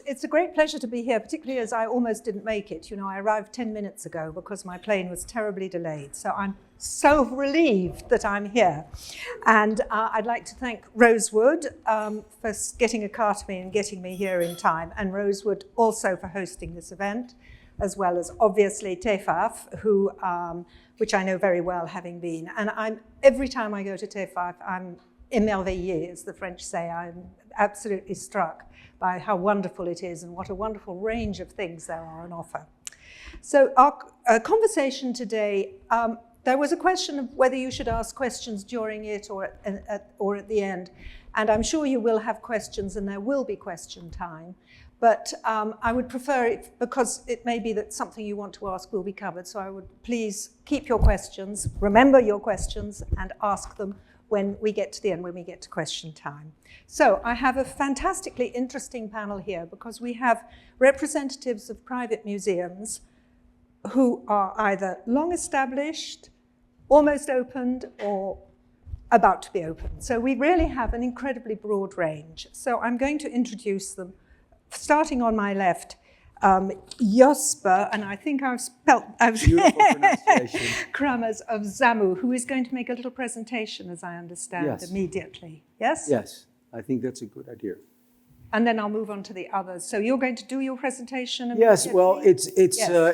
it's a great pleasure to be here, particularly as I almost didn't make it. You know, I arrived 10 minutes ago because my plane was terribly delayed. So I'm so relieved that I'm here. And I'd like to thank Rosewood for getting a car to me and getting me here in time, and Rosewood also for hosting this event, as well as obviously TEFAF, who, which I know very well, having been. And every time I go to TEFAF, I'm émerveillée, as the French say. I'm absolutely struck by how wonderful it is and what a wonderful range of things there are on offer. So our conversation today, there was a question of whether you should ask questions during it or at the end. And I'm sure you will have questions and there will be question time. But I would prefer it, because it may be that something you want to ask will be covered. So I would please keep your questions, remember your questions, and ask them when we get to the end, when we get to question time. So I have a fantastically interesting panel here because we have representatives of private museums who are either long established, almost opened, or about to be opened. So we really have an incredibly broad range. So I'm going to introduce them, starting on my left, Jasper, and I think I've spelt Kremers of ZAMU, who is going to make a little presentation, as I understand, immediately. Yes? Yes, I think that's a good idea. And then I'll move on to the others. So you're going to do your presentation? Yes, well, it's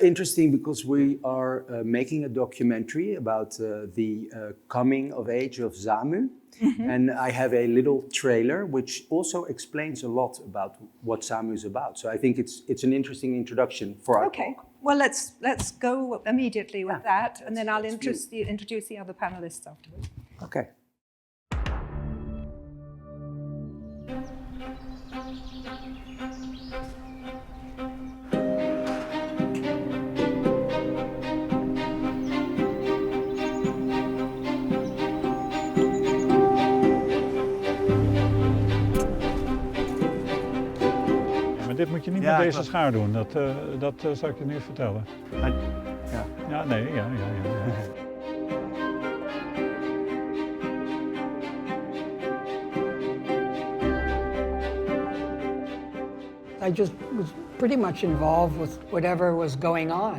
interesting because we are making a documentary about the coming of age of ZAMU. Mm-hmm. And I have a little trailer which also explains a lot about what ZAMU is about. So I think it's an interesting introduction for our talk. Well, let's go immediately with that, and then I'll introduce the other panelists afterwards. Okay. Dit moet je niet met deze schaar doen, dat zal ik je nu vertellen. Ja, nee, ja. I just was pretty much involved with whatever was going on.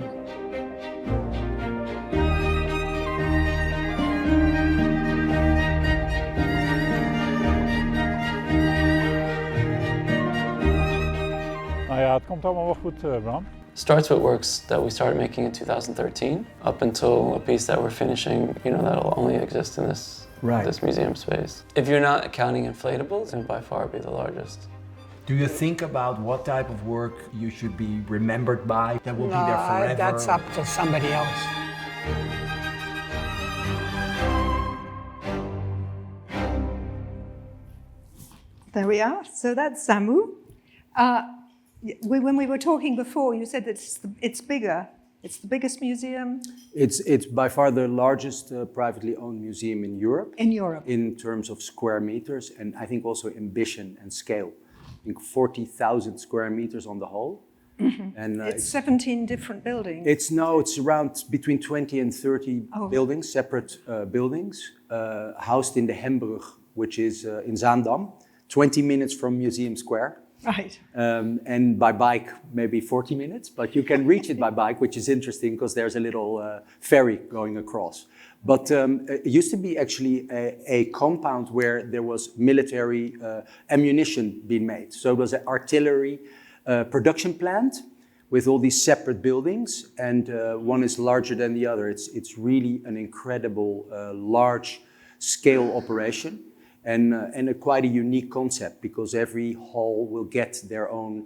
Ja, het komt allemaal wel goed, Bram. Starts with works that we started making in 2013, up until a piece that we're finishing, that'll only exist in this museum space. If you're not counting inflatables, it'll by far be the largest. Do you think about what type of work you should be remembered by, that will be there forever? That's up to somebody else. There we are. So that's ZAMU. When we were talking before, you said that it's bigger. It's the biggest museum. It's by far the largest privately owned museum in Europe. In Europe. In terms of square meters, and I think also ambition and scale. I think 40,000 square meters on the whole. Mm-hmm. And it's 17 different buildings. It's around between 20 and 30 buildings, separate buildings, housed in the Hembrug, which is in Zaandam, 20 minutes from Museum Square. Right. And by bike, maybe 40 minutes, but you can reach it by bike, which is interesting because there's a little ferry going across. But it used to be actually a compound where there was military ammunition being made. So it was an artillery production plant with all these separate buildings, and one is larger than the other. It's really an incredible, large-scale operation. And quite a unique concept, because every hall will get their own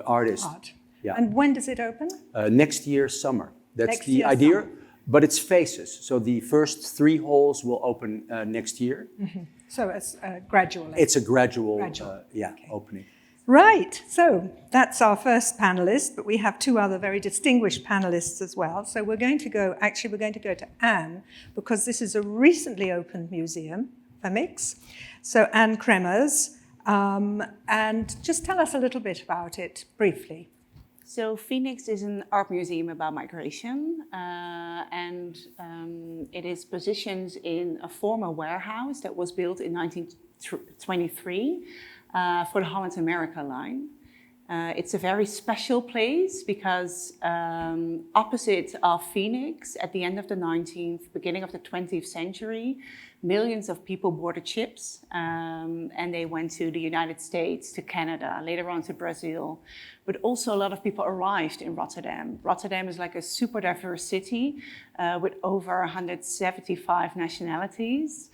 artist. Art. Yeah. And when does it open? Next year, summer. That's the idea. Summer. But it's phases. So the first 3 halls will open next year. Mm-hmm. So it's gradually. It's a gradual. Opening. Right. So that's our first panelist, but we have 2 other very distinguished panelists as well. So we're going to go to Anne, because this is a recently opened museum. FENIX. So Anne Kremers, and just tell us a little bit about it briefly. So FENIX is an art museum about migration, and it is positioned in a former warehouse that was built in 1923 for the Holland America line. It's a very special place because opposite of FENIX, at the end of the 19th, beginning of the 20th century, millions of people boarded ships and they went to the United States, to Canada, later on to Brazil. But also a lot of people arrived in Rotterdam. Rotterdam is like a super diverse city with over 175 nationalities.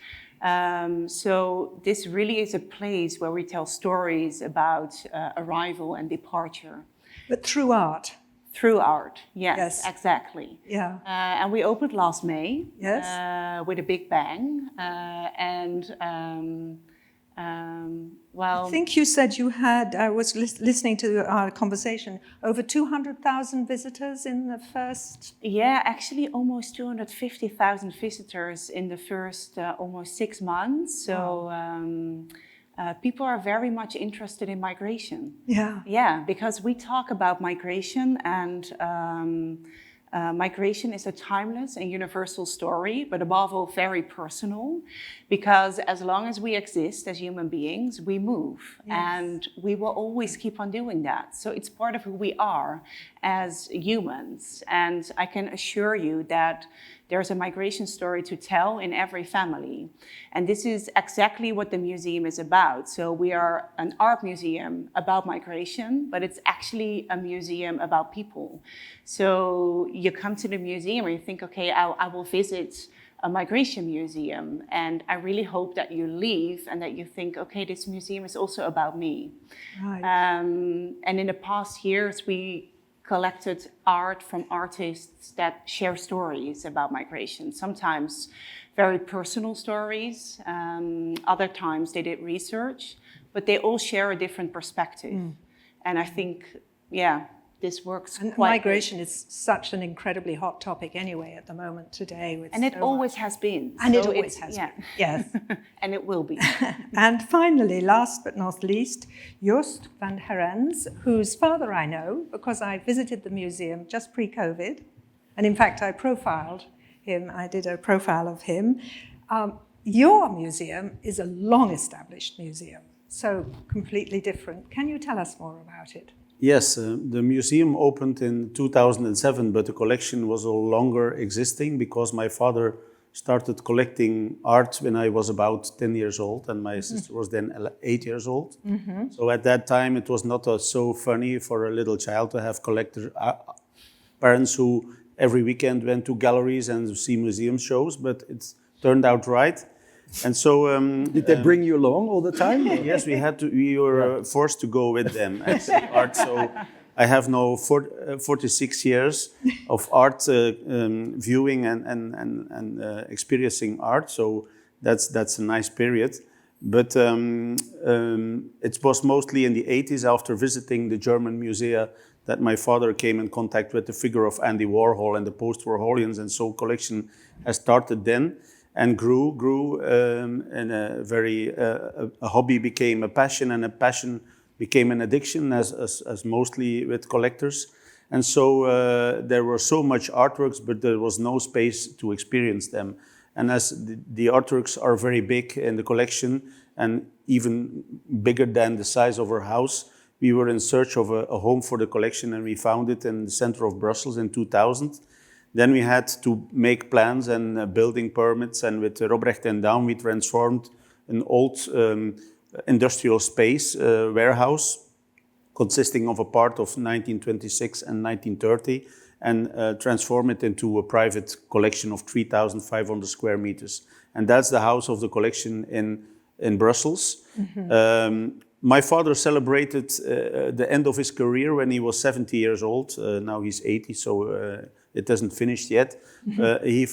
So this really is a place where we tell stories about arrival and departure. But through art. Through art, yes. Exactly. Yeah. And we opened last May. Yes. With a big bang. I think you said you had, I was listening to our conversation, over 200,000 visitors in the first... Yeah, actually almost 250,000 visitors in the first almost 6 months. So people are very much interested in migration. Yeah. Yeah, because we talk about migration and migration is a timeless and universal story, but above all very personal, because as long as we exist as human beings, we move. Yes. And we will always keep on doing that. So it's part of who we are as humans. And I can assure you that there's a migration story to tell in every family. And this is exactly what the museum is about. So we are an art museum about migration, but it's actually a museum about people. So you come to the museum and you think, okay, I will visit a migration museum. And I really hope that you leave and that you think, okay, this museum is also about me. Right. And in the past years, we collected art from artists that share stories about migration. Sometimes very personal stories, other times they did research, but they all share a different perspective. And I think, this works and quite migration good. is such an incredibly hot topic anyway at the moment today. With and it always has been. And so it always has been, yes. And it will be. And finally, last but not least, Joost Vanhaerents, whose father I know because I visited the museum just pre-COVID. And in fact, I profiled him. I did a profile of him. Your museum is a long-established museum, so completely different. Can you tell us more about it? Yes, the museum opened in 2007, but the collection was no longer existing because my father started collecting art when I was about 10 years old and my sister was then 8 years old. So at that time it was not so funny for a little child to have collector parents who every weekend went to galleries and see museum shows, but it turned out right. And so, did they bring you along all the time? Yes, we were forced to go with them at art. So I have now 46 years of art viewing and experiencing art. So that's a nice period. But it was mostly in the 80s after visiting the German musea that my father came in contact with the figure of Andy Warhol and the post-Warholians, and so collection has started then. And grew, and a hobby became a passion, and a passion became an addiction, as mostly with collectors. And so there were so much artworks, but there was no space to experience them. And as the artworks are very big in the collection, and even bigger than the size of our house, we were in search of a home for the collection, and we found it in the center of Brussels in 2000. Then we had to make plans and building permits, and with Robrecht and Down we transformed an old industrial space warehouse consisting of a part of 1926 and 1930 and transform it into a private collection of 3,500 square meters. And that's the house of the collection in Brussels. My father celebrated the end of his career when he was 70 years old. Now he's 80, so it hasn't finished yet. He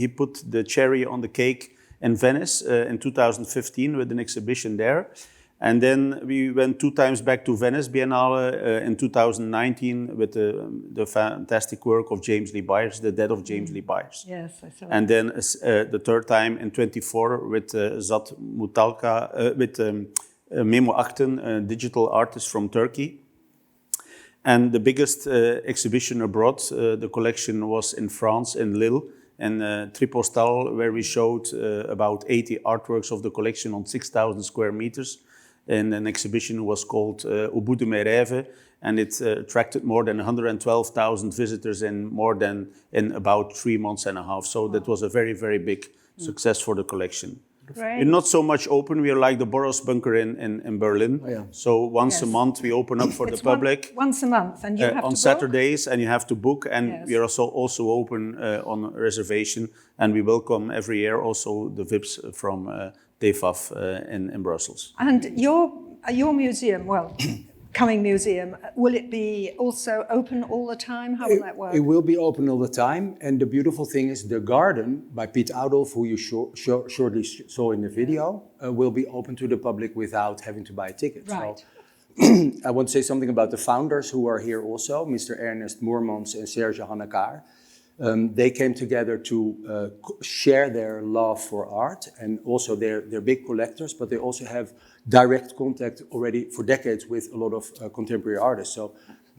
put the cherry on the cake in Venice in 2015 with an exhibition there. And then we went 2 times back to Venice Biennale in 2019 with the fantastic work of James Lee Byers, The Death of James Lee Byers. Yes, I saw And then the 3rd time in 24 with ZAMU Zaanstad, with Memo Akten, a digital artist from Turkey. And the biggest exhibition abroad, the collection was in France, in Lille, and Tripostal, where we showed about 80 artworks of the collection on 6,000 square meters. in an exhibition was called Au bout de mes rêves, and it attracted more than 112,000 visitors in about 3 months and a half. So that was a very, very big success for the collection. Great. We're not so much open. We are like the Boros Bunker in Berlin. Oh, yeah. So once a month we open up for the public. Once a month, and you have to on book? Saturdays, and you have to book. And Yes. we are also open on reservation, and we welcome every year also the VIPs from TEFAF in Brussels. And your museum, well, coming museum, will it be also open all the time? How will that work? It will be open all the time. And the beautiful thing is the garden by Piet Adolf, who you shortly saw in the video, will be open to the public without having to buy a ticket. Right. So I want to say something about the founders who are here also, Mr. Ernest Moermans and Serge Hannekaar. They came together to share their love for art, and also they're big collectors, but they also have direct contact already for decades with a lot of contemporary artists. So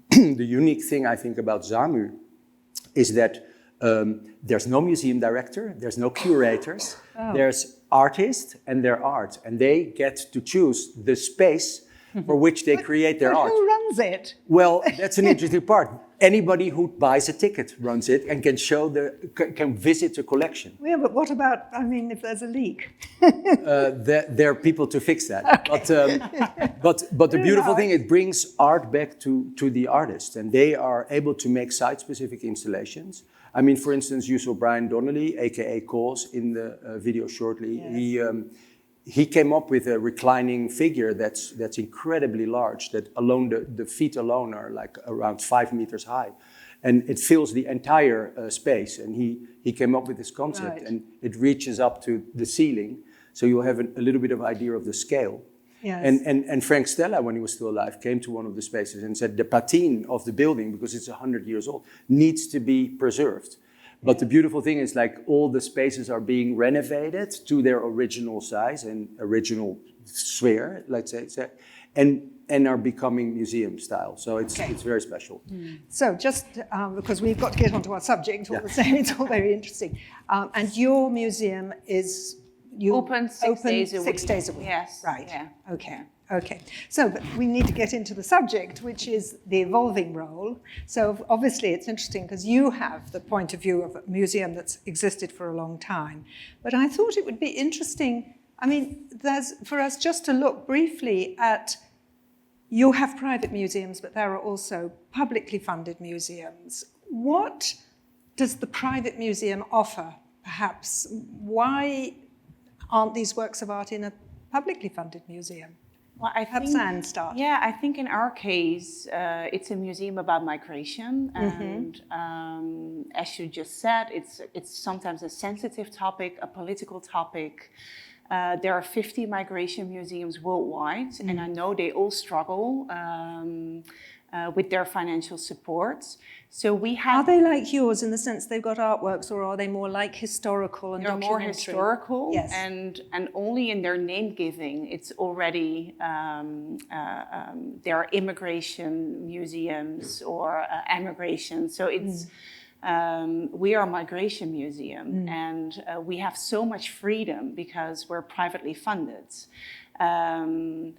the unique thing I think about ZAMU is that there's no museum director, there's no curators, there's artists and their art, and they get to choose the space for which they create their art. Who runs it? Well, that's an interesting part. Anybody who buys a ticket runs it and can visit the collection. Yeah, but what about, I mean, if there's a leak? There are people to fix that. Okay. But the beautiful thing, it brings art back to the artists, and they are able to make site-specific installations. I mean, for instance, you saw Brian Donnelly, aka Coles, in the video shortly. Yes. He came up with a reclining figure that's incredibly large, that alone the feet alone are like around 5 meters high. And it fills the entire space. And he came up with this concept, right. And it reaches up to the ceiling. So you'll have a little bit of idea of the scale. Yes. And Frank Stella, when he was still alive, came to one of the spaces and said the patine of the building, because it's 100 years old, needs to be preserved. But the beautiful thing is, like, all the spaces are being renovated to their original size and original sphere, let's say, and are becoming museum style. So it's very special. So just because we've got to get onto our subject all the same, it's all very interesting. And your museum is open 6 days a week. 6 days a week. Yes. Right. Yeah. Okay. So, but we need to get into the subject, which is the evolving role. So obviously it's interesting because you have the point of view of a museum that's existed for a long time. But I thought it would be interesting, I mean, for us just to look briefly at, you have private museums, but there are also publicly funded museums. What does the private museum offer, perhaps? Why aren't these works of art in a publicly funded museum? Well, Perhaps Anne start. Yeah, I think in our case, it's a museum about migration, and as you just said, it's sometimes a sensitive topic, a political topic. There are 50 migration museums worldwide, and I know they all struggle with their financial support. So we have. Are they like yours in the sense they've got artworks, or are they more like historical and documentary? They're more historical, yes. and only in their name giving, it's already there are immigration museums or emigration. So it's we are a migration museum, and we have so much freedom because we're privately funded. I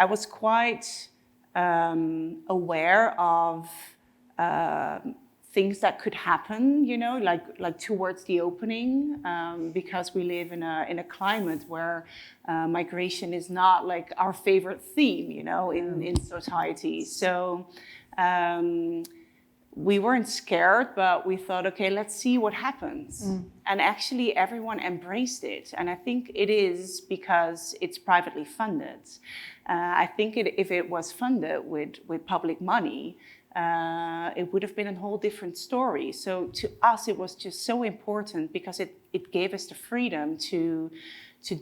was quite aware of things that could happen, you know, like towards the opening, because we live in a climate where migration is not like our favorite theme, you know, in society. So we weren't scared, but we thought, okay, let's see what happens. And actually everyone embraced it. And I think it is because it's privately funded. I think if it was funded with public money, it would have been a whole different story. So to us, it was just so important because it gave us the freedom to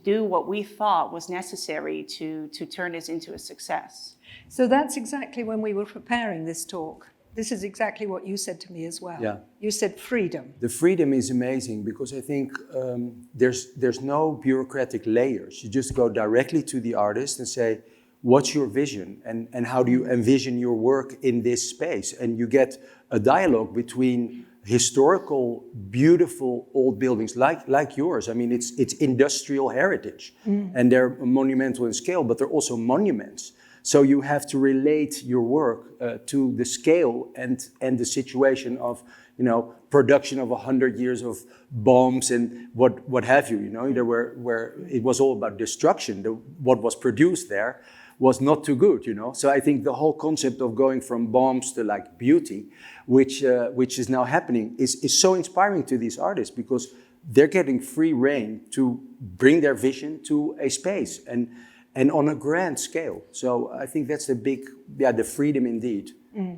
do what we thought was necessary to turn this into a success. So that's exactly when we were preparing this talk. This is exactly what you said to me as well. Yeah. You said freedom. The freedom is amazing because I think there's no bureaucratic layers. You just go directly to the artist and say, what's your vision and how do you envision your work in this space? And you get a dialogue between historical, beautiful old buildings like yours. I mean, it's industrial heritage, and they're monumental in scale, but they're also monuments. So you have to relate your work to the scale and the situation of, you know, production of 100 years of bombs and what have you. You know, there where it was all about destruction. What was produced there was not too good, you know. So I think the whole concept of going from bombs to like beauty, which is now happening, is so inspiring to these artists, because they're getting free rein to bring their vision to a space and on a grand scale. So I think that's the freedom indeed.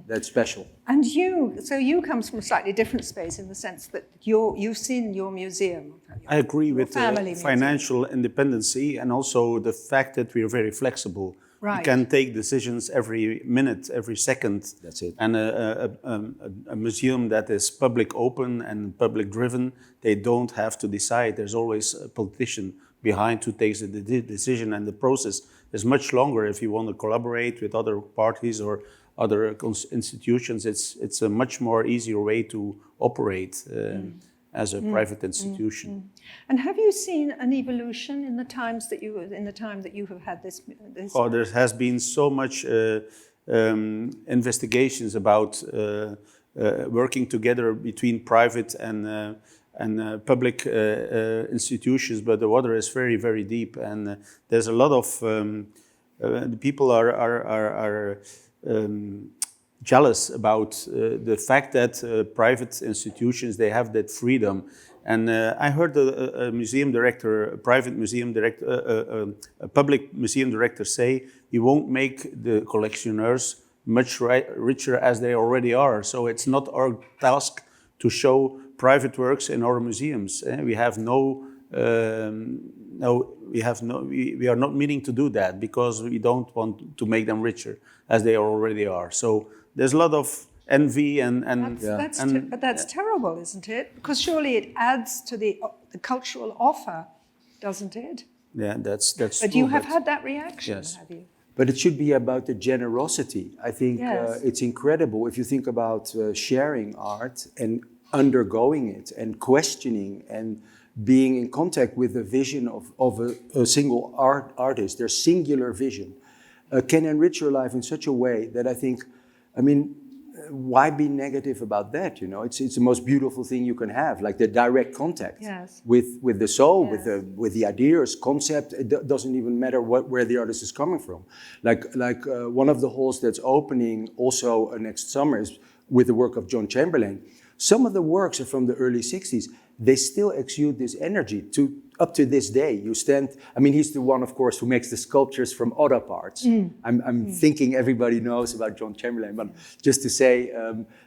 That's special. And you come from a slightly different space in the sense that you've seen your museum. I agree with the museum. financial independency, and also the fact that we are very flexible. Right. We can take decisions every minute, every second. That's it. And a museum that is public open and public driven, they don't have to decide. There's always a politician behind who takes the decision, and the process is much longer if you want to collaborate with other parties or other institutions. It's a much more easier way to operate as a private institution. And have you seen an evolution in the time that you have had this? Oh, there has been so much investigations about working together between private and public institutions, but the water is very, very deep, and there's a lot of the people are jealous about the fact that private institutions, they have that freedom. And I heard a museum director, a private museum director, a public museum director say, "We won't make the collectioners much richer as they already are. So it's not our task to show private works in our museums. We are not meaning to do that because we don't want to make them richer as they already are." So there's a lot of envy but that's terrible, isn't it? Because surely it adds to the cultural offer, doesn't it? Yeah, that's But true, you have had that reaction, yes. have you? But it should be about the generosity. I think Yes. it's incredible if you think about sharing art and undergoing it and questioning and being in contact with the vision of a single artist, their singular vision, can enrich your life in such a way that I think, I mean, why be negative about that? You know, it's the most beautiful thing you can have, like the direct contact Yes. with the soul, Yes. with the ideas, concept. It doesn't even matter where the artist is coming from. Like one of the halls that's opening also next summer is with the work of John Chamberlain. Some of the works are from the early 60s. They still exude this energy up to this day. You stand, I mean, he's the one, of course, who makes the sculptures from other parts. I'm thinking everybody knows about John Chamberlain, but just to say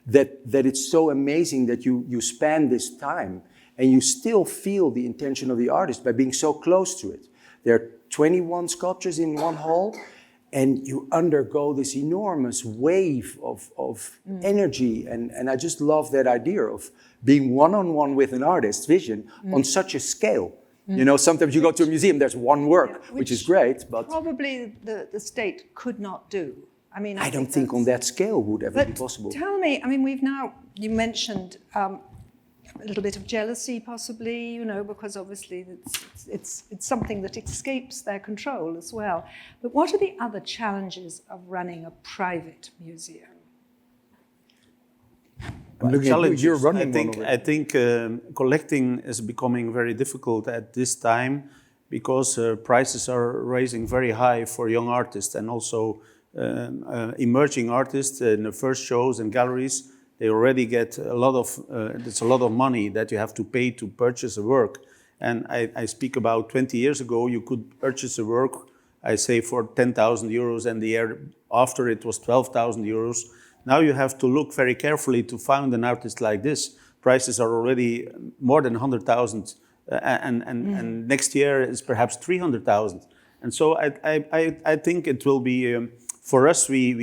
that it's so amazing that you span this time and you still feel the intention of the artist by being so close to it. There are 21 sculptures in one hall, and you undergo this enormous wave of energy. And I just love that idea of being one-on-one with an artist's vision on such a scale. You know, sometimes you go to a museum, there's one work, which is great, but probably the state could not do. I mean, I don't think on that scale would ever be possible. Tell me, I mean, you mentioned a little bit of jealousy possibly, you know, because obviously it's something that escapes their control as well. But what are the other challenges of running a private museum? You're running I think collecting is becoming very difficult at this time because prices are rising very high for young artists, and also emerging artists in the first shows and galleries. They already get it's a lot of money that you have to pay to purchase a work. And I speak about 20 years ago, you could purchase a work, I say, for 10,000 euros, and the year after it was 12,000 euros. Now you have to look very carefully to find an artist like this. Prices are already more than 100,000, and next year is perhaps 300,000. And so I think it will be, for us, we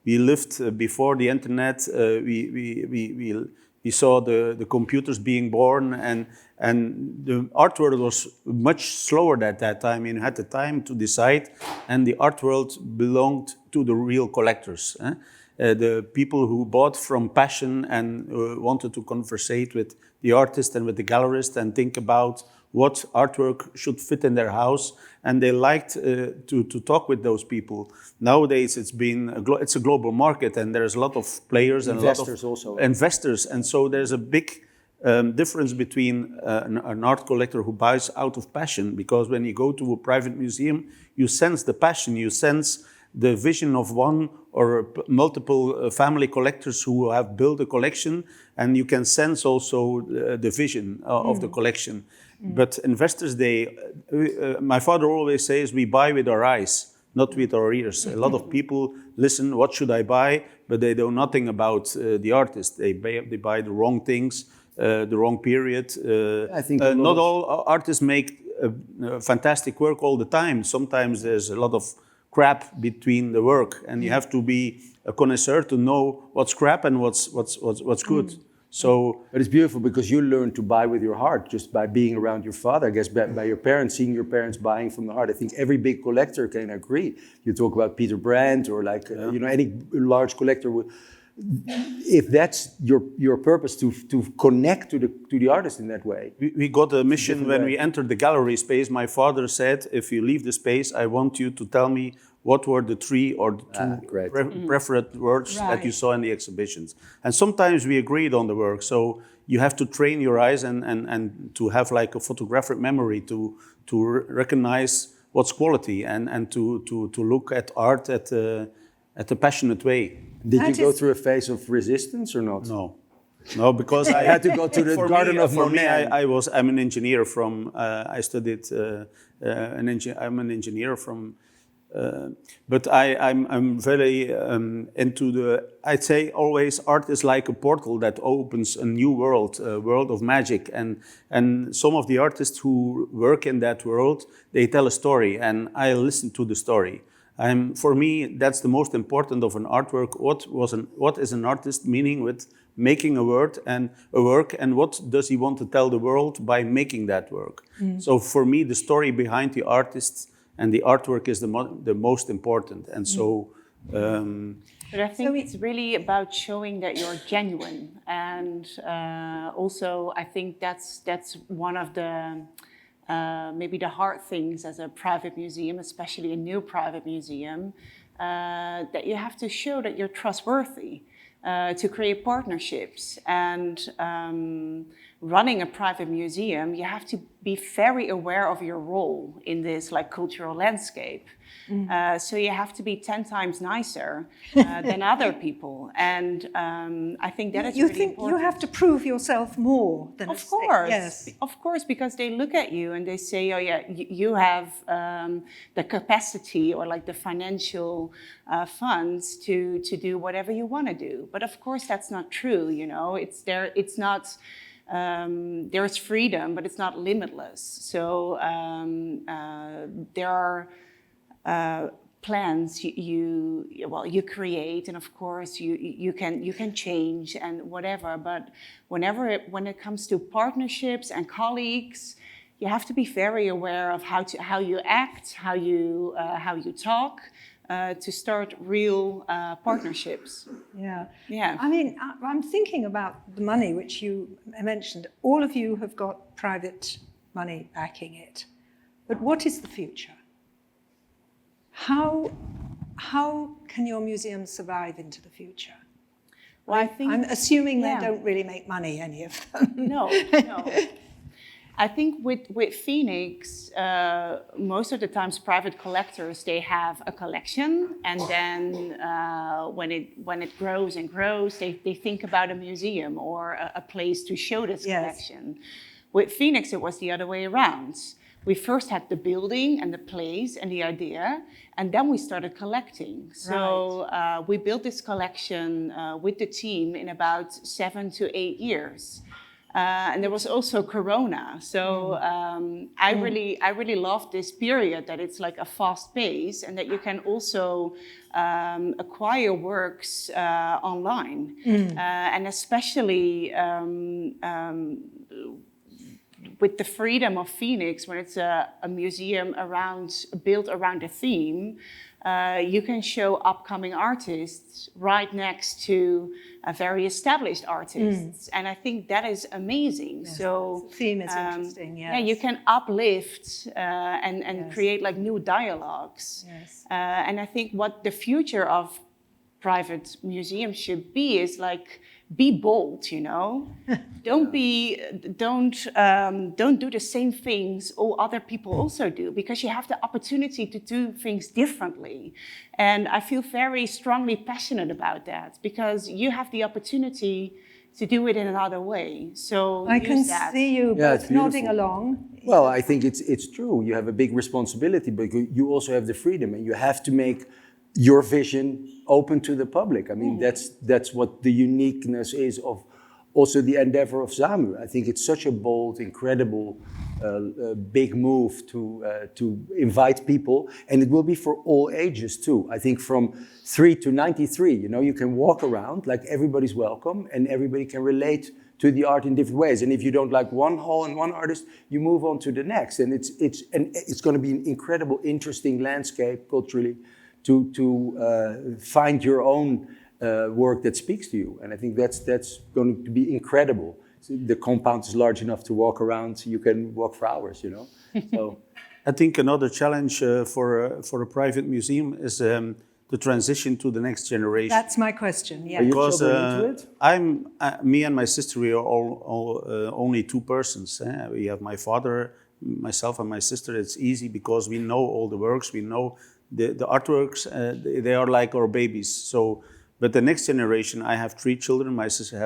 lived before the internet. We saw the computers being born, and the art world was much slower at that time. You had the time to decide, and the art world belonged to the real collectors. the people who bought from passion and wanted to conversate with the artist and with the gallerist and think about what artwork should fit in their house, and they liked to talk with those people. Nowadays, it's a global market, and there's a lot of players and investors a lot of also. Investors, and so there's a big difference between an art collector who buys out of passion, because when you go to a private museum, you sense the passion, you sense the vision of one or multiple family collectors who have built a collection, and you can sense also the vision of the collection. But investors, my father always says, we buy with our eyes, not with our ears. A lot of people listen, what should I buy? But they know nothing about the artist. They buy the wrong things, the wrong period. I think not all artists make fantastic work all the time. Sometimes there's a lot of crap between the work, and you have to be a connoisseur to know what's crap and what's good. So, but it's beautiful because you learn to buy with your heart just by being around your father. I guess by your parents, seeing your parents buying from the heart. I think every big collector can agree. You talk about Peter Brandt or any large collector. If that's your purpose to connect to the artist in that way. We got a mission when we entered the gallery space. My father said, if you leave the space, I want you to tell me what were the 3 or the 2 preferred works that you saw in the exhibitions. And sometimes we agreed on the work. So you have to train your eyes and to have like a photographic memory to recognize what's quality and to look at art at a passionate way. Did you go through a phase of resistance or not? No, because I had to go to the Garden of Monet. I'm an engineer from. I studied. I'm an engineer from. But I'm very into the. I'd say always art is like a portal that opens a new world, a world of magic, and some of the artists who work in that world, they tell a story, and I listen to the story. For me, that's the most important of an artwork. What is an artist meaning with making a work, and what does he want to tell the world by making that work? So for me, the story behind the artist and the artwork is the most important. And so. But I think it's really about showing that you're genuine, and also I think that's one of the. Maybe the hard things as a private museum, especially a new private museum, that you have to show that you're trustworthy to create partnerships. And running a private museum, you have to be very aware of your role in this cultural landscape. So you have to be 10 times nicer than other people. And I think that is really important. You have to prove yourself more than Of course. Yes. Of course, because they look at you and they say, oh yeah, you have the capacity or the financial funds to do whatever you want to do. But of course, that's not true, It's not... there's freedom, but it's not limitless. So there are plans you create, and of course you can change and whatever. But when it comes to partnerships and colleagues, you have to be very aware of how you act, how you talk. To start real partnerships. Yeah. I mean, I'm thinking about the money which you mentioned. All of you have got private money backing it. But what is the future? How can your museum survive into the future? Well, I'm assuming they don't really make money, any of them. No. I think with FENIX, most of the times private collectors, they have a collection, and then when it grows and grows, they think about a museum or a place to show this collection. With FENIX, it was the other way around. We first had the building and the place and the idea, and then we started collecting. So we built this collection with the team in about 7 to 8 years. And there was also Corona. So I really love this period, that it's like a fast pace and that you can also acquire works online. And especially with the freedom of FENIX, when it's a museum built around a theme, you can show upcoming artists right next to very established artists. And I think that is amazing. Yes, so the theme is interesting, yes. Yeah, you can uplift and create like new dialogues. Yes. And I think what the future of private museums should be is like, be bold, you know. Don't do the same things all other people also do, because you have the opportunity to do things differently. And I feel very strongly passionate about that, because you have the opportunity to do it in another way. So I can see you both nodding along. Well, I think it's true. You have a big responsibility, but you also have the freedom, and you have to make your vision open to the public. I mean, that's what the uniqueness is of also the endeavor of ZAMU. I think it's such a bold, incredible, big move to invite people, and it will be for all ages too. I think from 3 to 93, you know, you can walk around like everybody's welcome, and everybody can relate to the art in different ways. And if you don't like one hall and one artist, you move on to the next, and it's going to be an incredible, interesting landscape culturally to find your own work that speaks to you. And I think that's going to be incredible. So the compound is large enough to walk around, so you can walk for hours, you know. So I think another challenge for a private museum is the transition to the next generation. That's my question, yeah. Because me and my sister, we are all only two persons. We have my father, myself and my sister. It's easy because we know all the works, we know the artworks, they are like our babies. So, but the next generation, I have 3 children. My sister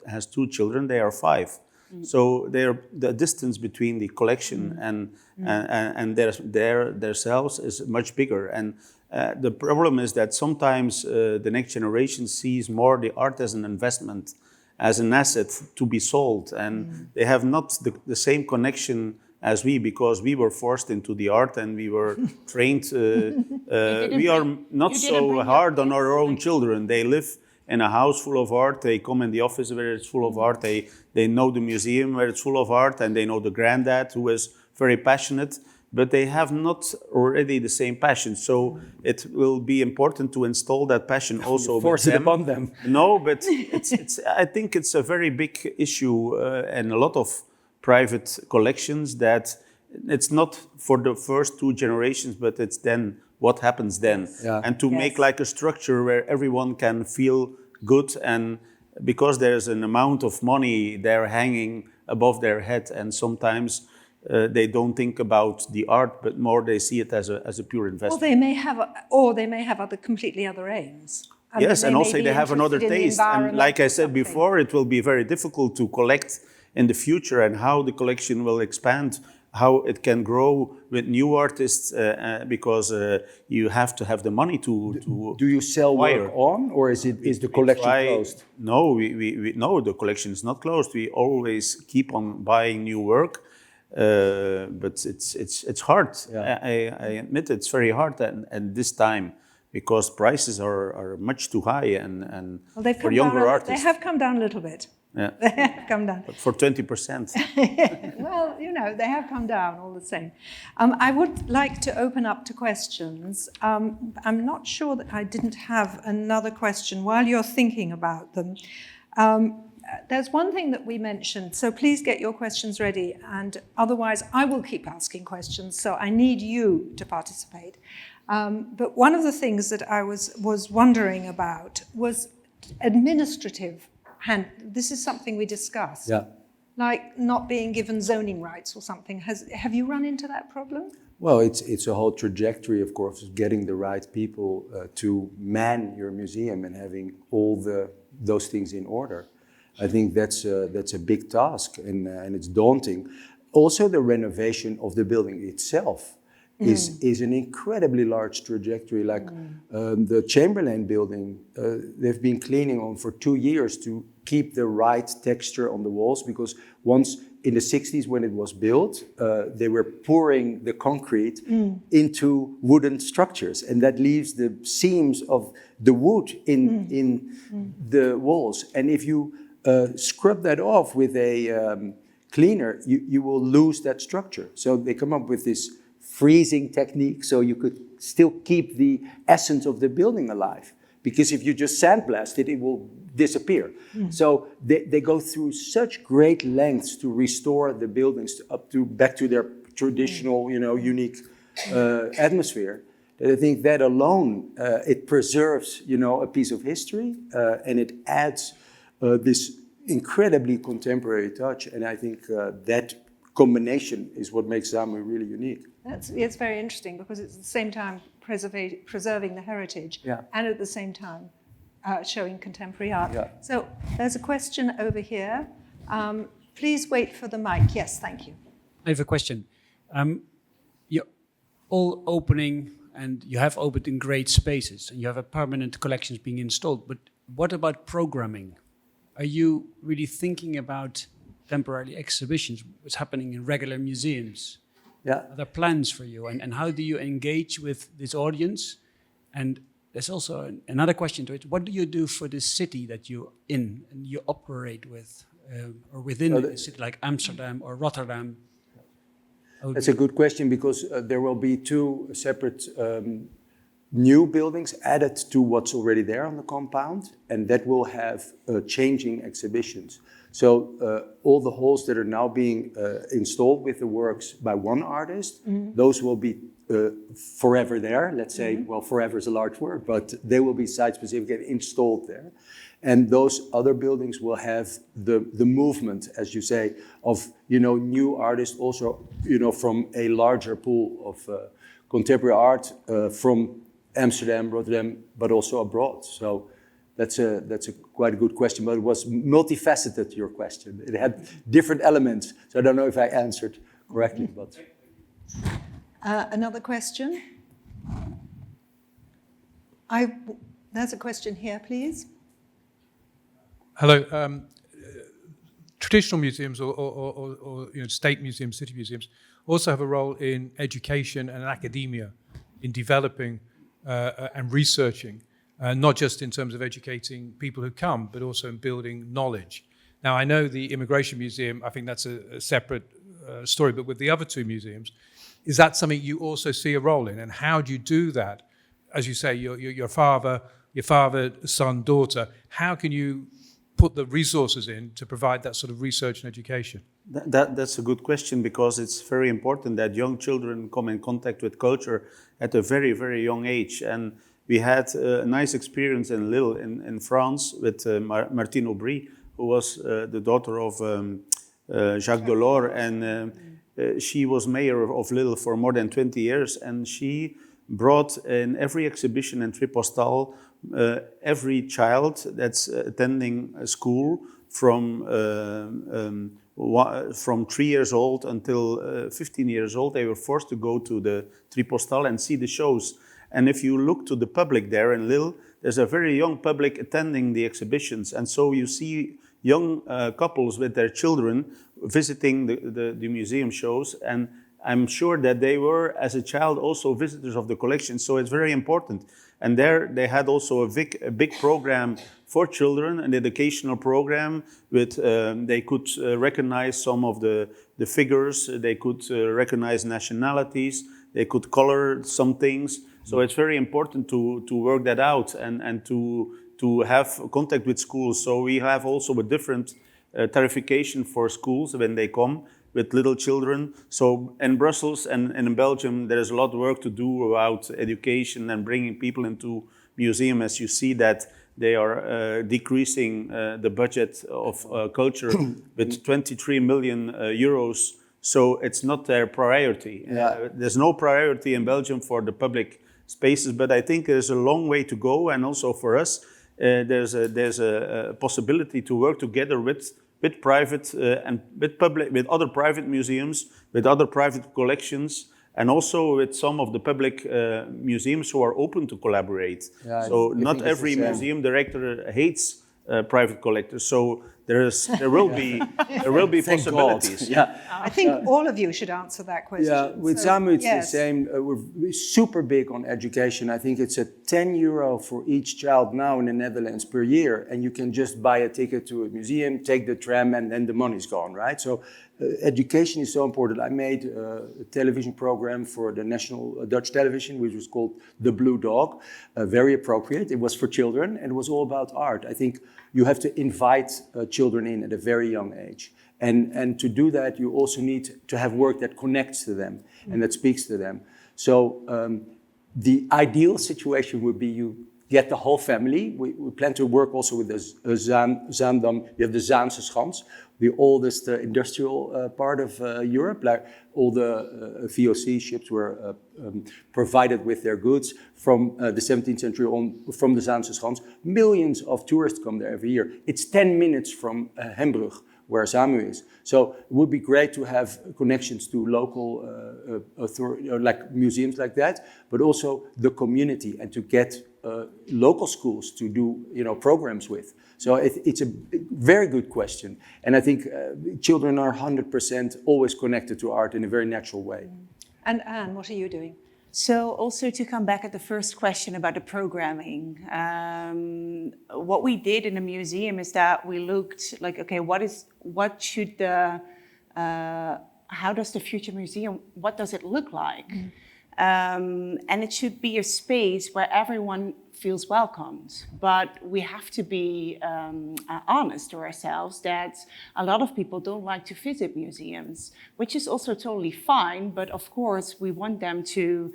has 2 children. They are 5. So the distance between the collection and themselves is much bigger. And the problem is that sometimes the next generation sees more the art as an investment, as an asset to be sold, and they have not the same connection as we, because we were forced into the art and we were trained. We are not so hard on our own children. They live in a house full of art. They come in the office where it's full of art. They know the museum where it's full of art, and they know the granddad who is very passionate, but they have not already the same passion. So it will be important to install that passion also. Force it upon them. No, but I think it's a very big issue and a lot of private collections, that it's not for the first 2 generations, but it's then what happens then. Yeah. And to make like a structure where everyone can feel good, and because there's an amount of money there hanging above their head, and sometimes they don't think about the art, but more they see it as a pure investment. Well, they may have completely other aims. Yes, and also they have another taste. And like I said before, it will be very difficult to collect in the future, and how the collection will expand, how it can grow with new artists, because you have to have the money to do you sell work on, or is the collection closed? No, no, the collection is not closed. We always keep on buying new work, but it's hard. Yeah. I admit it's very hard at this time, because prices are much too high, and for younger artists. They have come down a little bit. Yeah. They have come down. But for 20%. Well, you know, they have come down all the same. I would like to open up to questions. I'm not sure that I didn't have another question while you're thinking about them. There's one thing that we mentioned, so please get your questions ready, and otherwise I will keep asking questions, so I need you to participate. But one of the things that I was wondering about was administrative. This is something we discussed. Yeah. Like not being given zoning rights or something. Have you run into that problem? Well, it's a whole trajectory, of course, of getting the right people to man your museum and having all those things in order. I think that's a big task, and it's daunting. Also, the renovation of the building itself is an incredibly large trajectory. Like the Chamberlain building, they've been cleaning on for 2 years to keep the right texture on the walls, because once in the 60s when it was built, they were pouring the concrete into wooden structures, and that leaves the seams of the wood in the walls. And if you scrub that off with a cleaner, you will lose that structure. So they come up with this freezing technique so you could still keep the essence of the building alive. Because if you just sandblast it, it will disappear. So they go through such great lengths to restore the buildings back to their traditional, unique atmosphere. That I think that alone, it preserves, a piece of history, and it adds this incredibly contemporary touch. And I think that combination is what makes ZAMU really unique. It's very interesting because it's at the same time preserving the heritage and at the same time showing contemporary art. Yeah. So there's a question over here. Please wait for the mic. Yes, thank you. I have a question. You're all opening and you have opened in great spaces and you have a permanent collections being installed, but what about programming? Are you really thinking about temporary exhibitions, what's happening in regular museums? Yeah. Are there plans for you? And how do you engage with this audience? And there's also another question to it. What do you do for the city that you're in and you operate with, or within a city like Amsterdam or Rotterdam? That's a good question because there will be two separate new buildings added to what's already there on the compound, and that will have changing exhibitions. So all the halls that are now being installed with the works by one artist, those will be forever there. Let's say, well, forever is a large word, but they will be site-specific and installed there. And those other buildings will have the movement, as you say, of new artists, also from a larger pool of contemporary art from Amsterdam, Rotterdam, but also abroad. So that's a quite a good question, but it was multifaceted, your question. It had different elements, so I don't know if I answered correctly. But another question? There's a question here, please. Hello. Traditional museums or state museums, city museums, also have a role in education and academia, in developing and researching, not just in terms of educating people who come, but also in building knowledge. Now, I know the Immigration Museum, I think that's a separate story, but with the other two museums, is that something you also see a role in? And how do you do that? As you say, your father, son, daughter, how can you put the resources in to provide that sort of research and education? That's a good question, because it's very important that young children come in contact with culture at a very, very young age. And we had a nice experience in Lille in France with Martine Aubry, who was the daughter of Jacques Delors, and she was mayor of Lille for more than 20 years, and she brought in every exhibition in Tripostal every child that's attending a school from 3 years old until 15 years old. They were forced to go to the Tripostal and see the shows. And if you look to the public there in Lille, there's a very young public attending the exhibitions. And so you see young couples with their children visiting the museum shows. And I'm sure that they were, as a child, also visitors of the collection. So it's very important. And there they had also a big program for children, an educational program with they could recognize some of the figures, they could recognize nationalities, they could color some things. So it's very important to work that out and to have contact with schools. So we have also a different tarification for schools when they come with little children. So in Brussels and in Belgium, there is a lot of work to do about education and bringing people into museum. As you see that they are decreasing the budget of culture with 23 million euros. So it's not their priority. There's no priority in Belgium for the public spaces, but I think there's a long way to go. And also for us, there's a possibility to work together with private and with public, with other private museums, with other private collections, and also with some of the public museums who are open to collaborate. Yeah, so not every museum director hates private collectors. So there will be possibilities. Yeah. I think all of you should answer that question. Yeah, with ZAMU it's the same. We're super big on education. I think it's €10 for each child now in the Netherlands per year, and you can just buy a ticket to a museum, take the tram, and then the money's gone, right? So education is so important. I made a television program for the national Dutch television, which was called The Blue Dog, very appropriate. It was for children, and it was all about art. I think you have to invite children in at a very young age. And to do that, you also need to have work that connects to them and that speaks to them. So the ideal situation would be you get the whole family. We plan to work also with the Zaandam. We have the Zaanse Schans, the oldest industrial part of Europe. Like all the VOC ships were provided with their goods from the 17th century on, from the Zaanse Schans. Millions of tourists come there every year. It's 10 minutes from Hembrugge, where ZAMU is. So it would be great to have connections to local like museums like that, but also the community, and to get local schools to do programs with. So it's a very good question. And I think children are 100% always connected to art in a very natural way. And Anne, what are you doing? So also to come back at the first question about the programming, what we did in the museum is that we looked like, okay, how does the future museum, what does it look like? And it should be a space where everyone feels welcomed. But we have to be honest to ourselves that a lot of people don't like to visit museums, which is also totally fine. But of course, we want them to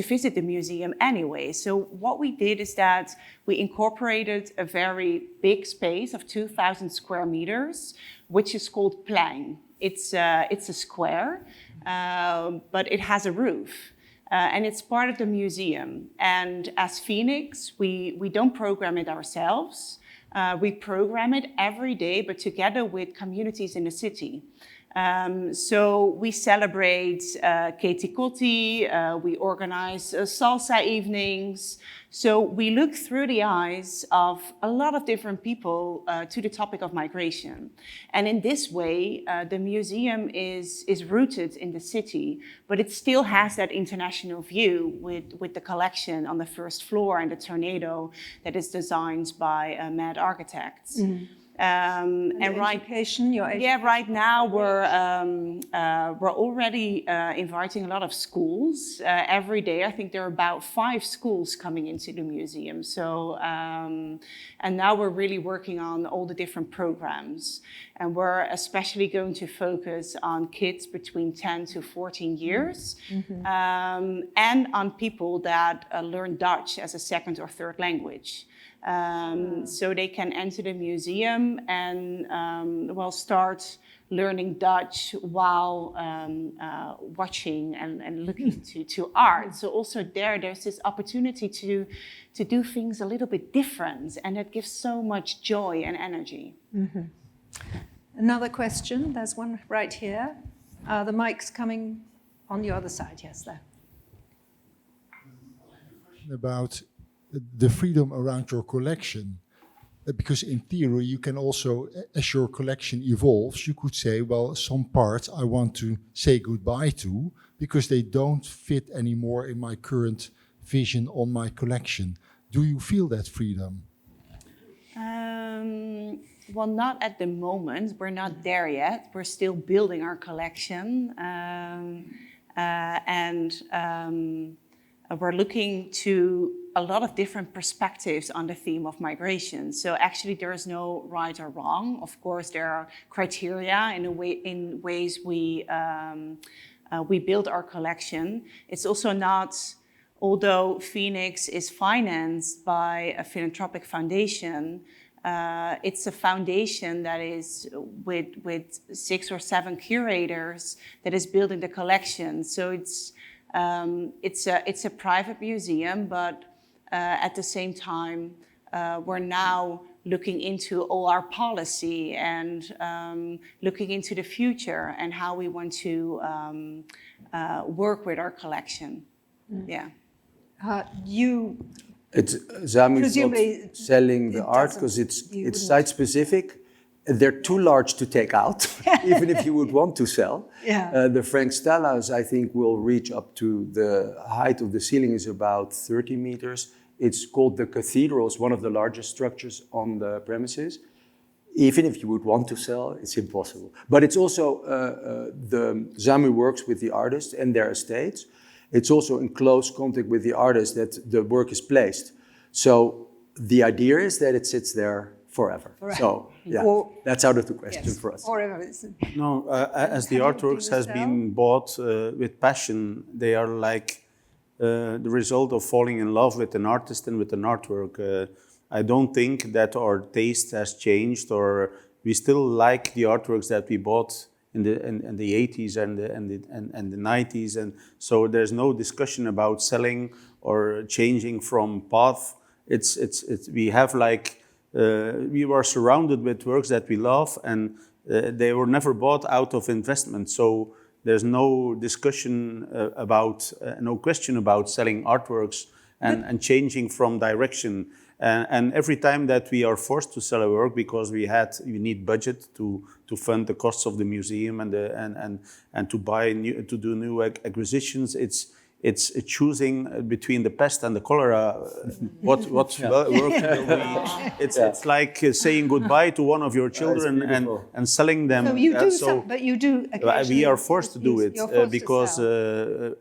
visit the museum anyway. So what we did is that we incorporated a very big space of 2,000 square meters, which is called Plein. It's a square, but it has a roof. And it's part of the museum. And as FENIX, we don't program it ourselves. We program it every day, but together with communities in the city. So we celebrate Katie Kotti, we organize salsa evenings. So we look through the eyes of a lot of different people to the topic of migration. And in this way, the museum is rooted in the city, but it still has that international view with the collection on the first floor and the tornado that is designed by mad architects. Mm-hmm. And education, right now we're already inviting a lot of schools every day. I think there are about 5 schools coming into the museum. So and now we're really working on all the different programs, and we're especially going to focus on kids between 10 to 14 years, and on people that learn Dutch as a second or third language. So they can enter the museum and start learning Dutch while watching and looking to art. So also there's this opportunity to do things a little bit different, and it gives so much joy and energy. Mm-hmm. Another question, there's one right here. The mic's coming on the other side, yes, there. About the freedom around your collection, because in theory you can also, as your collection evolves, you could say, well, some parts I want to say goodbye to because they don't fit anymore in my current vision on my collection. Do you feel that freedom? Well, not at the moment. We're not there yet. We're still building our collection, we're looking to a lot of different perspectives on the theme of migration. So actually there is no right or wrong. Of course, there are criteria in ways we build our collection. It's also not, although FENIX is financed by a philanthropic foundation, it's a foundation that is with 6 or 7 curators that is building the collection. So it's a private museum, but at the same time, we're now looking into all our policy and looking into the future and how we want to work with our collection. Mm. Yeah. ZAMU is not selling the art because it's site-specific. They're too large to take out, even if you would want to sell. Yeah. The Frank Stella's, I think, will reach up to the height of the ceiling is about 30 meters. It's called the Cathedral. It's one of the largest structures on the premises. even if you would want to sell, it's impossible. But it's also, the ZAMU works with the artists and their estates. It's also in close contact with the artist that the work is placed. So the idea is that it sits there forever. So yeah, that's out of the question for us. Forever. No, as the artworks has been bought with passion, they are like the result of falling in love with an artist and with an artwork. I don't think that our taste has changed, or we still like the artworks that we bought in the 80s and the 90s, and so there's no discussion about selling or changing from path. It's we have like we were surrounded with works that we love, and they were never bought out of investment. So there's no discussion no question about selling artworks and changing from direction. And every time that we are forced to sell a work because we need budget to fund the costs of the museum and to buy to do new acquisitions, it's choosing between the pest and the cholera. What work will we? It's like saying goodbye to one of your children and selling them. So you do, but you do. We are forced to do it because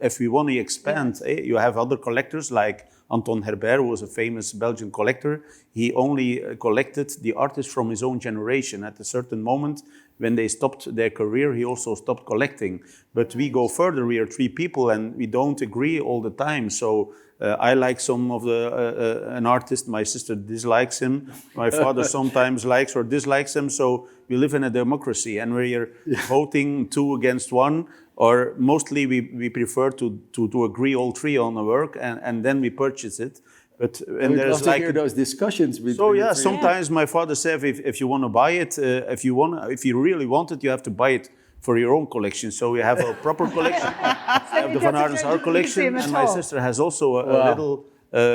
if we want to expand, you have other collectors like Anton Herbert, who was a famous Belgian collector. He only collected the artists from his own generation. At a certain moment, when they stopped their career, he also stopped collecting. But we go further. We are 3 people, and we don't agree all the time. So I like some of an artist. My sister dislikes him. My father sometimes likes or dislikes him. So we live in a democracy, and we're voting 2 against 1. Or mostly we prefer to agree all 3 on the work, and then we purchase it. But and there's like hear those discussions. So yeah, sometimes my father said, if you want to buy it, if you really want it, you have to buy it for your own collection. So we have a proper collection. We have the Vanhaerents Art Collection, and my sister has also a little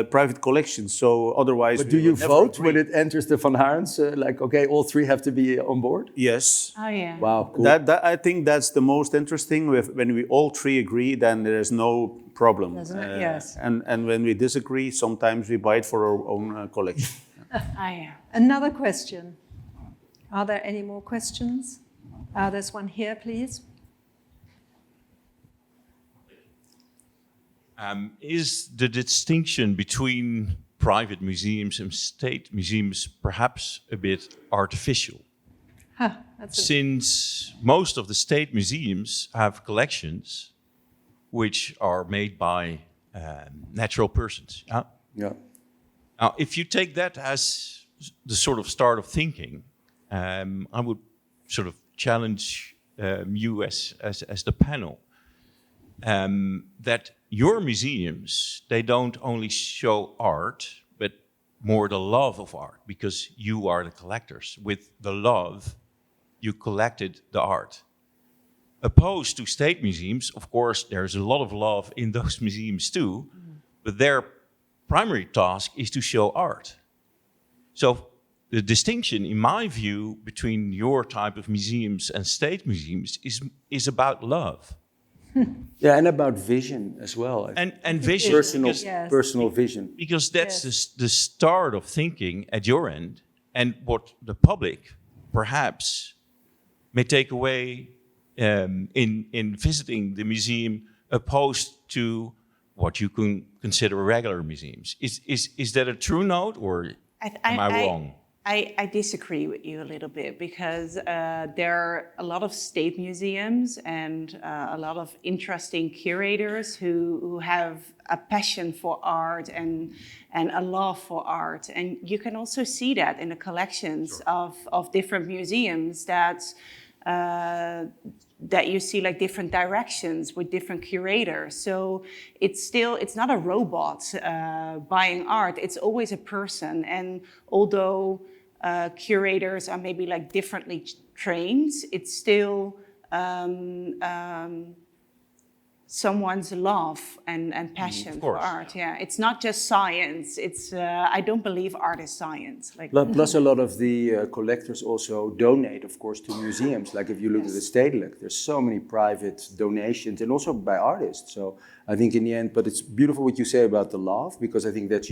private collection. So otherwise, but do you vote when it enters the Vanhaerents? Like, okay, all 3 have to be on board. Yes. Oh yeah. Wow. Cool. That I think that's the most interesting. When we all 3 agree, then there is no problem. Yes. And when we disagree, sometimes we buy it for our own collection. Yeah. Another question. Are there any more questions? There's one here, please. Is the distinction between private museums and state museums perhaps a bit artificial? Since most of the state museums have collections which are made by natural persons. Yeah. Now, if you take that as the sort of start of thinking, I would sort of challenge you as the panel, that your museums, they don't only show art, but more the love of art, because you are the collectors. With the love, you collected the art. Opposed to state museums, of course, there's a lot of love in those museums too, but their primary task is to show art. So the distinction, in my view, between your type of museums and state museums is about love. Yeah, and about vision as well. And vision. Personal vision. Because that's the start of thinking at your end, and what the public perhaps may take away in visiting the museum, opposed to what you can consider regular museums. Is that a true note, or am I wrong? I disagree with you a little bit, because there are a lot of state museums and a lot of interesting curators who have a passion for art and a love for art. And you can also see that in the collections of different museums that you see like different directions with different curators. So it's not a robot buying art, it's always a person. And although curators are maybe like differently trained, it's still someone's love and passion for art. Yeah, it's not just science. It's I don't believe art is science. Like plus a lot of the collectors also donate, of course, to museums. Like if you look at the Stedelijk, there's so many private donations, and also by artists. So I think in the end, but it's beautiful what you say about the love, because I think that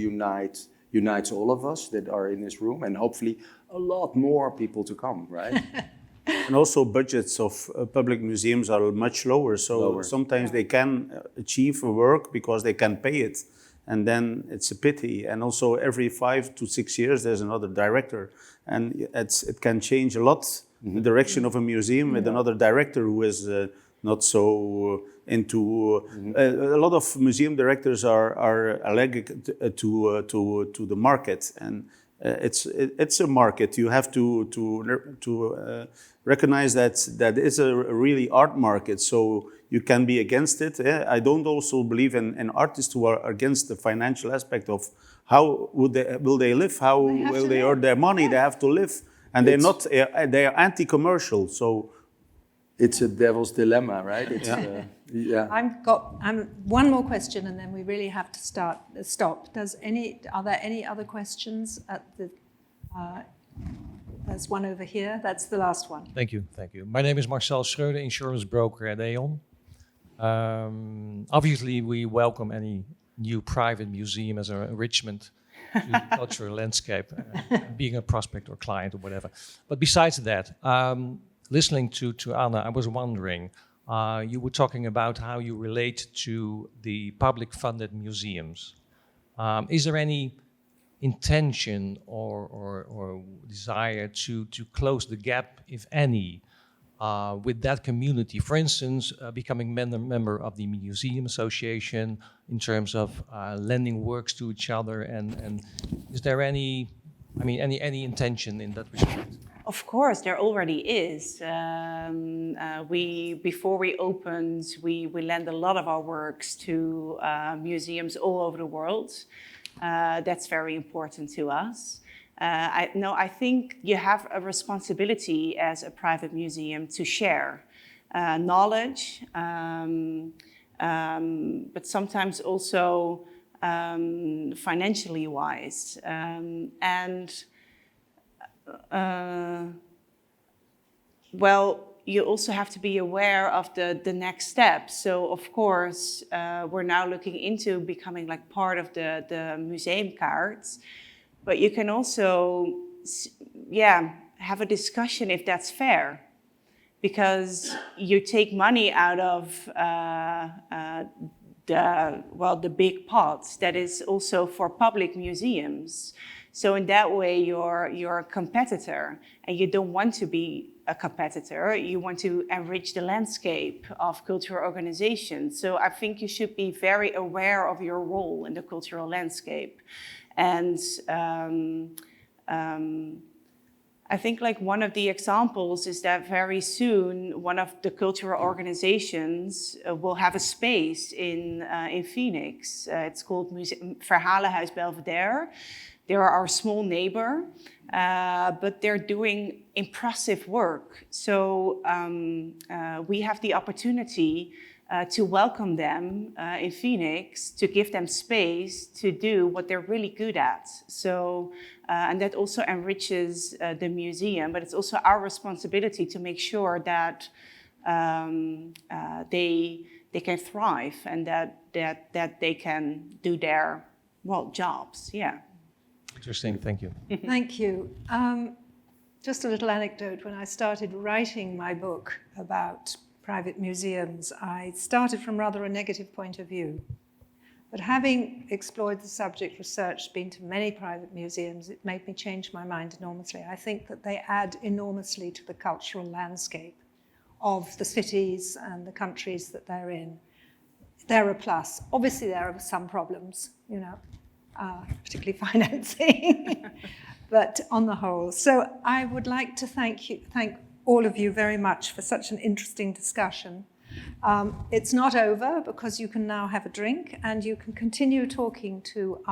unites all of us that are in this room, and hopefully a lot more people to come, right? And also budgets of public museums are much lower, so sometimes they can achieve a work because they can pay it, and then it's a pity. And also every 5 to 6 years there's another director, and it can change a lot the direction of a museum with another director who is not so into. A lot of museum directors are allergic to the market, and it's a market. You have to recognize that it's a really art market. So you can be against it. I don't also believe in artists who are against the financial aspect of how will they live? How will they earn their money? They have to live, and they are anti-commercial. So it's a devil's dilemma, right? It's, I'm one more question, and then we really have to stop. Are there any other questions at the? There's one over here. That's the last one. Thank you. My name is Marcel Schreuder, insurance broker at Aon. Obviously, we welcome any new private museum as an enrichment to the cultural landscape, being a prospect or client or whatever. But besides that, listening to Anna, I was wondering, you were talking about how you relate to the public-funded museums. Is there any intention or desire to close the gap, if any, with that community? For instance, becoming member of the Museum Association in terms of lending works to each other, and is there any intention in that respect? Of course, there already is. Before we opened, we lend a lot of our works to museums all over the world. That's very important to us. I think you have a responsibility as a private museum to share knowledge, but sometimes also financially wise. You also have to be aware of the next step. So, of course, we're now looking into becoming like part of the museum cards. But you can also, have a discussion if that's fair. Because you take money out of the big pots that is also for public museums. So in that way, you're a competitor, and you don't want to be a competitor. You want to enrich the landscape of cultural organizations. So I think you should be very aware of your role in the cultural landscape. And I think like one of the examples is that very soon one of the cultural organizations will have a space in FENIX. It's called Verhalenhuis Belvedere. They are our small neighbor, but they're doing impressive work. So we have the opportunity to welcome them in FENIX, to give them space to do what they're really good at. So, and that also enriches the museum, but it's also our responsibility to make sure that they can thrive and that they can do their jobs. Yeah. Interesting, thank you. Thank you. Just a little anecdote. When I started writing my book about private museums, I started from rather a negative point of view. But having explored the subject, researched, been to many private museums, it made me change my mind enormously. I think that they add enormously to the cultural landscape of the cities and the countries that they're in. They're a plus. Obviously, there are some problems, particularly financing, but on the whole. So I would like to thank all of you very much for such an interesting discussion. It's not over, because you can now have a drink and you can continue talking to our